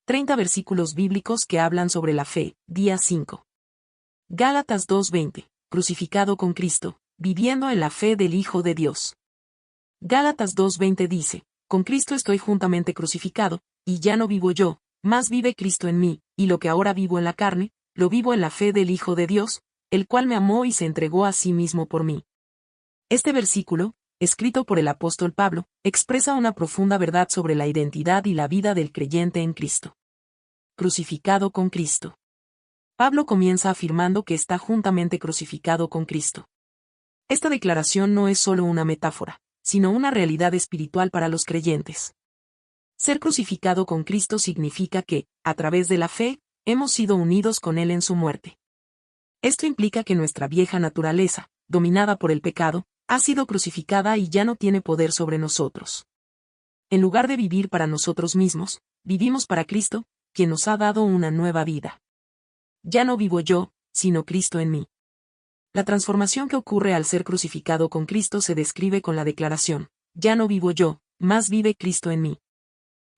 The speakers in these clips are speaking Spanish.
30 versículos bíblicos que hablan sobre la fe, día 5. Gálatas 2:20, crucificado con Cristo, viviendo en la fe del Hijo de Dios. Gálatas 2:20 dice, con Cristo estoy juntamente crucificado, y ya no vivo yo, mas vive Cristo en mí, y lo que ahora vivo en la carne, lo vivo en la fe del Hijo de Dios, el cual me amó y se entregó a sí mismo por mí. Este versículo, escrito por el apóstol Pablo, expresa una profunda verdad sobre la identidad y la vida del creyente en Cristo. Crucificado con Cristo. Pablo comienza afirmando que está juntamente crucificado con Cristo. Esta declaración no es solo una metáfora, sino una realidad espiritual para los creyentes. Ser crucificado con Cristo significa que, a través de la fe, hemos sido unidos con Él en su muerte. Esto implica que nuestra vieja naturaleza, dominada por el pecado, ha sido crucificada y ya no tiene poder sobre nosotros. En lugar de vivir para nosotros mismos, vivimos para Cristo, quien nos ha dado una nueva vida. Ya no vivo yo, sino Cristo en mí. La transformación que ocurre al ser crucificado con Cristo se describe con la declaración, ya no vivo yo, mas vive Cristo en mí.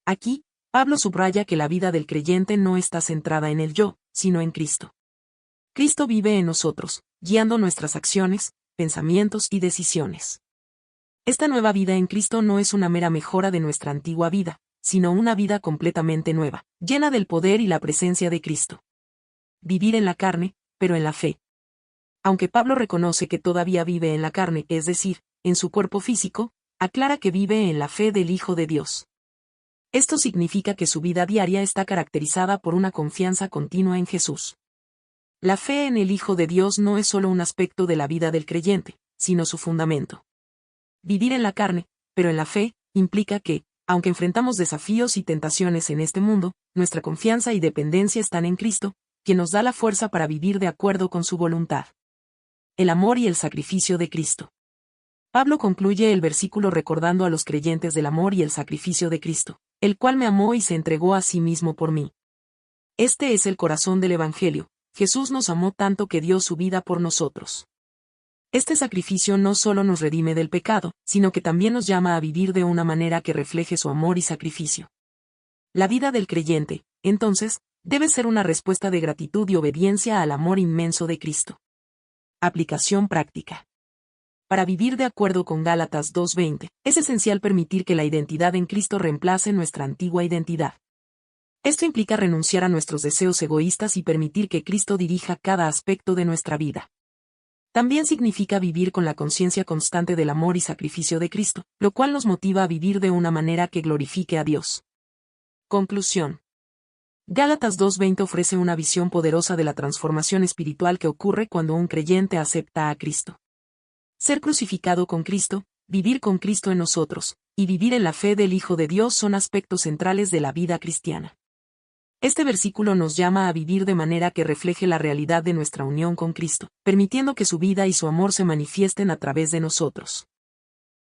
Aquí, Pablo subraya que la vida del creyente no está centrada en el yo, sino en Cristo. Cristo vive en nosotros, guiando nuestras acciones, pensamientos y decisiones. Esta nueva vida en Cristo no es una mera mejora de nuestra antigua vida, sino una vida completamente nueva, llena del poder y la presencia de Cristo. Vivir en la carne, pero en la fe. Aunque Pablo reconoce que todavía vive en la carne, es decir, en su cuerpo físico, aclara que vive en la fe del Hijo de Dios. Esto significa que su vida diaria está caracterizada por una confianza continua en Jesús. La fe en el Hijo de Dios no es solo un aspecto de la vida del creyente, sino su fundamento. Vivir en la carne, pero en la fe, implica que, aunque enfrentamos desafíos y tentaciones en este mundo, nuestra confianza y dependencia están en Cristo, quien nos da la fuerza para vivir de acuerdo con su voluntad. El amor y el sacrificio de Cristo. Pablo concluye el versículo recordando a los creyentes del amor y el sacrificio de Cristo, el cual me amó y se entregó a sí mismo por mí. Este es el corazón del Evangelio. Jesús nos amó tanto que dio su vida por nosotros. Este sacrificio no solo nos redime del pecado, sino que también nos llama a vivir de una manera que refleje su amor y sacrificio. La vida del creyente, entonces, debe ser una respuesta de gratitud y obediencia al amor inmenso de Cristo. Aplicación práctica. Para vivir de acuerdo con Gálatas 2:20, es esencial permitir que la identidad en Cristo reemplace nuestra antigua identidad. Esto implica renunciar a nuestros deseos egoístas y permitir que Cristo dirija cada aspecto de nuestra vida. También significa vivir con la conciencia constante del amor y sacrificio de Cristo, lo cual nos motiva a vivir de una manera que glorifique a Dios. Conclusión. Gálatas 2:20 ofrece una visión poderosa de la transformación espiritual que ocurre cuando un creyente acepta a Cristo. Ser crucificado con Cristo, vivir con Cristo en nosotros, y vivir en la fe del Hijo de Dios son aspectos centrales de la vida cristiana. Este versículo nos llama a vivir de manera que refleje la realidad de nuestra unión con Cristo, permitiendo que su vida y su amor se manifiesten a través de nosotros.